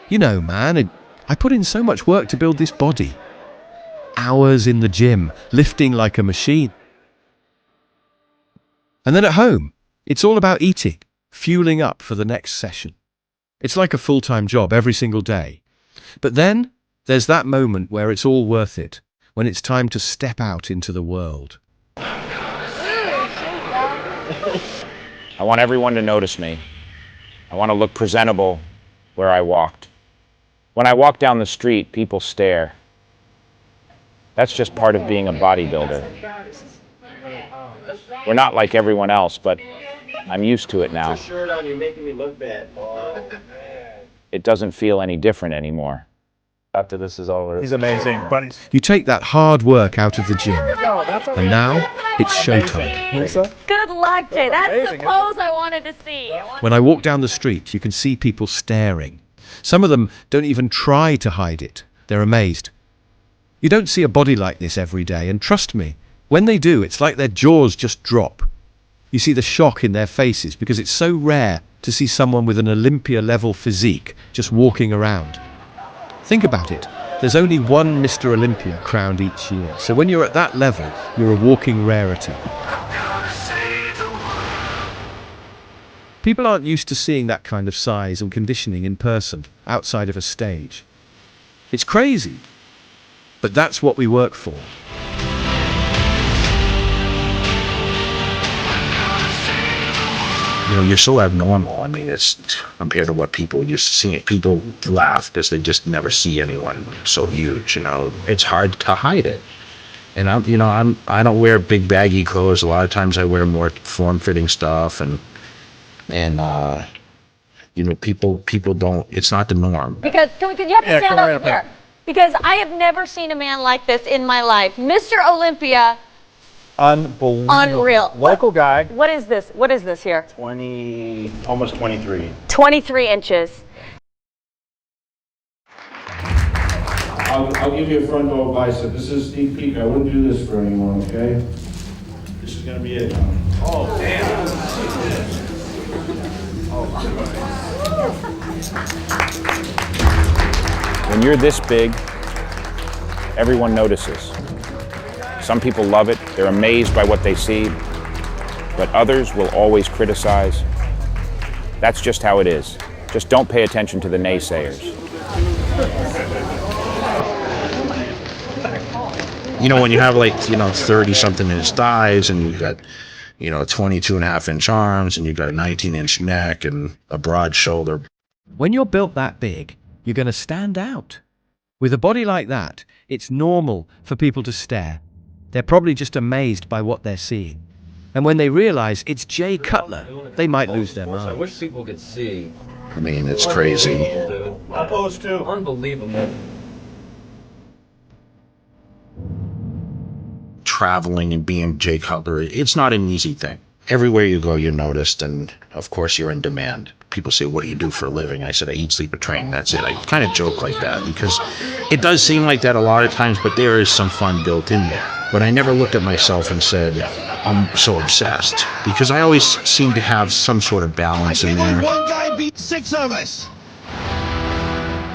You know, man, I put in so much work to build this body. Hours in the gym, lifting like a machine. And then at home, it's all about eating, fueling up for the next session. It's like a full-time job every single day. But then, there's that moment where it's all worth it, when it's time to step out into the world. I want everyone to notice me. I want to look presentable where I walked. When I walk down the street, people stare. That's just part of being a bodybuilder. We're not like everyone else, but I'm used to it now. Put your shirt on, you're making me look bad. It doesn't feel any different anymore. After this is over. He's amazing, but You take that hard work out of the gym, and now it's showtime. Good luck, Jay. That's the pose I wanted to see. When I walk down the street, you can see people staring. Some of them don't even try to hide it. They're amazed. You don't see a body like this every day, and trust me, when they do, it's like their jaws just drop. You see the shock in their faces because it's so rare to see someone with an Olympia-level physique just walking around. Think about it. There's only one Mr. Olympia crowned each year, so when you're at that level, you're a walking rarity. People aren't used to seeing that kind of size and conditioning in person, outside of a stage. It's crazy, but that's what we work for. You know, you're so abnormal. I mean, it's compared to what people used to see. People laugh because they just never see anyone so huge. You know, it's hard to hide it. And I don't wear big baggy clothes. A lot of times I wear more form-fitting stuff, and you know, people don't. It's not the norm. Because you have to stand up here. Because I have never seen a man like this in my life. Mr. Olympia. unbelievable. Unreal. Local guy. What is this? What is this here? Almost 23. 23 inches. I'll give you a front door bicep. This is a sneak peek. I wouldn't do this for anyone, okay? This is gonna be it. Oh, damn. When you're this big, everyone notices. Some people love it, they're amazed by what they see, but others will always criticize. That's just how it is. Just don't pay attention to the naysayers. You know, when you have 30-something inch thighs, and you've got, 22.5-inch arms, and you've got a 19-inch neck and a broad shoulder. When you're built that big, you're going to stand out. With a body like that, it's normal for people to stare. They're probably just amazed by what they're seeing. And when they realize it's Jay Cutler, they might lose their mind. I wish people could see. I mean, it's crazy. Opposed to. Unbelievable. Traveling and being Jay Cutler, it's not an easy thing. Everywhere you go, you're noticed, and of course you're in demand. People say, what do you do for a living? I said, I eat, sleep, and train. That's it. I kind of joke like that because it does seem like that a lot of times, but there is some fun built in there. But I never looked at myself and said, I'm so obsessed, because I always seem to have some sort of balance in there. One guy beat 6 of us.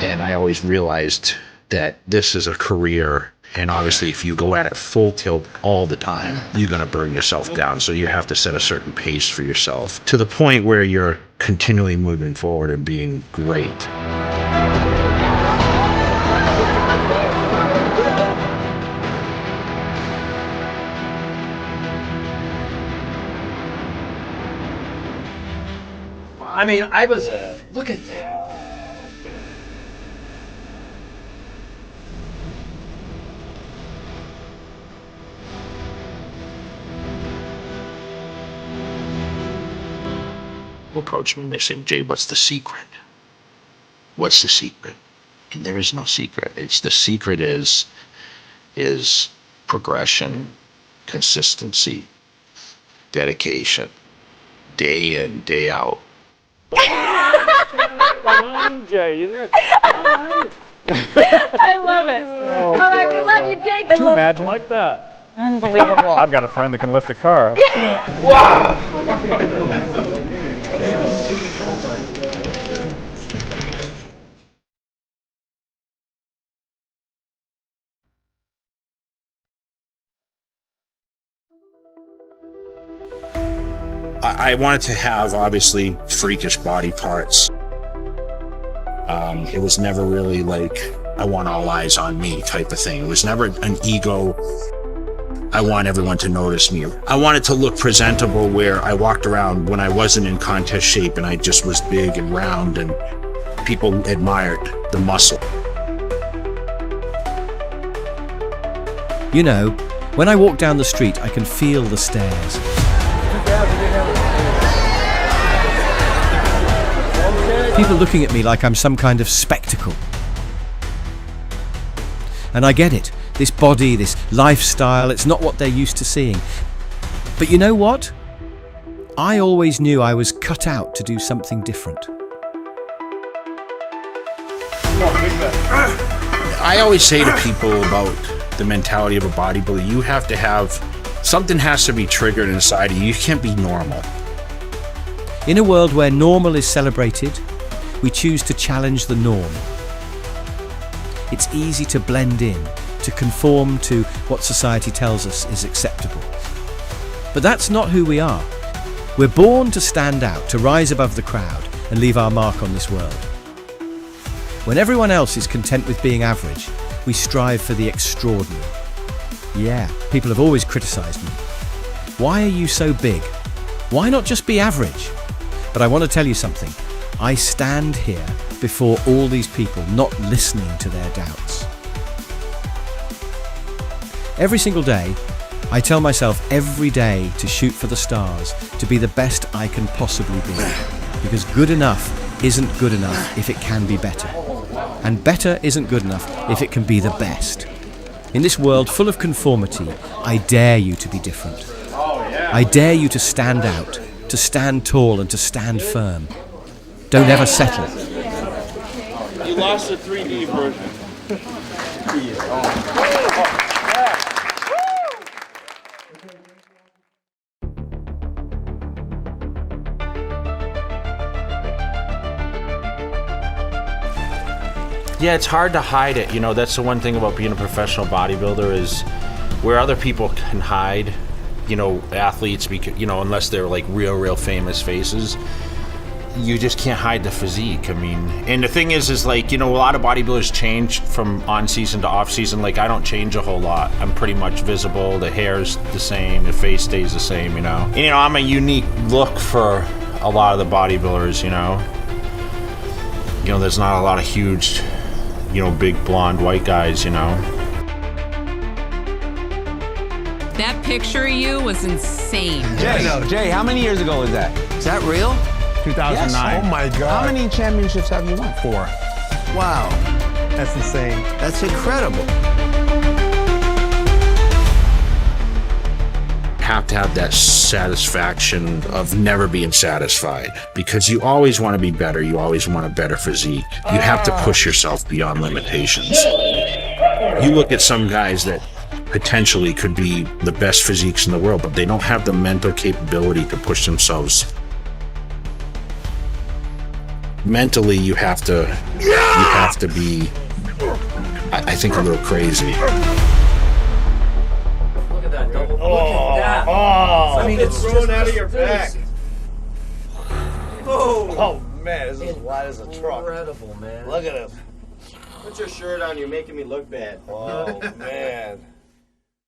And I always realized that this is a career. And obviously, if you go at it full tilt all the time, you're going to burn yourself down. So you have to set a certain pace for yourself to the point where you're continually moving forward and being great. I mean, look at that. Approach me and they say, Jay, what's the secret? What's the secret? And there is no secret. It's the secret is progression, consistency, dedication, day in, day out. I love it. All right, we love you, Jake. Can you imagine like that? Unbelievable. I've got a friend that can lift a car. Wow! I wanted to have, obviously, freakish body parts. It was never really like, I want all eyes on me type of thing. It was never an ego, I want everyone to notice me. I wanted to look presentable where I walked around when I wasn't in contest shape and I just was big and round and people admired the muscle. You know, when I walk down the street, I can feel the stares. People looking at me like I'm some kind of spectacle. And I get it. This body, this lifestyle, it's not what they're used to seeing. But you know what? I always knew I was cut out to do something different. I always say to people about the mentality of a bodybuilder, you have to have, something has to be triggered inside of you. You can't be normal. In a world where normal is celebrated, we choose to challenge the norm. It's easy to blend in, to conform to what society tells us is acceptable. But that's not who we are. We're born to stand out, to rise above the crowd and leave our mark on this world. When everyone else is content with being average, we strive for the extraordinary. Yeah, people have always criticized me. Why are you so big? Why not just be average? But I want to tell you something. I stand here before all these people, not listening to their doubts. Every single day, I tell myself every day to shoot for the stars, to be the best I can possibly be. Because good enough isn't good enough if it can be better. And better isn't good enough if it can be the best. In this world full of conformity, I dare you to be different. I dare you to stand out, to stand tall and to stand firm. Don't ever settle. You lost the 3D version. Yeah, it's hard to hide it. You know, that's the one thing about being a professional bodybuilder is where other people can hide, you know, athletes, you know, unless they're like real famous faces, you just can't hide the physique. I mean, and the thing is like, you know, a lot of bodybuilders change from on season to off season. Like, I don't change a whole lot. I'm pretty much visible. The hair's the same. The face stays the same, you know. And, you know, I'm a unique look for a lot of the bodybuilders, you know. You know, there's not a lot of huge, you know, big blonde white guys, you know. That picture of you was insane. Jay, how many years ago was that? Is that real? 2009. Yes. Oh my God. How many championships have you won? 4. Wow, That's insane. that's incredible. Have to have that satisfaction of never being satisfied, because you always want to be better. You always want a better physique. You have to push yourself beyond limitations. You look at some guys that potentially could be the best physiques in the world, but they don't have the mental capability to push themselves. Mentally, you have to be, I think, a little crazy. Look at that double. Look at that. I mean, it's thrown just out of your back. Oh, Man, this is wide as a truck. incredible, man. Look at this. Put your shirt on, you're making me look bad. Oh, man.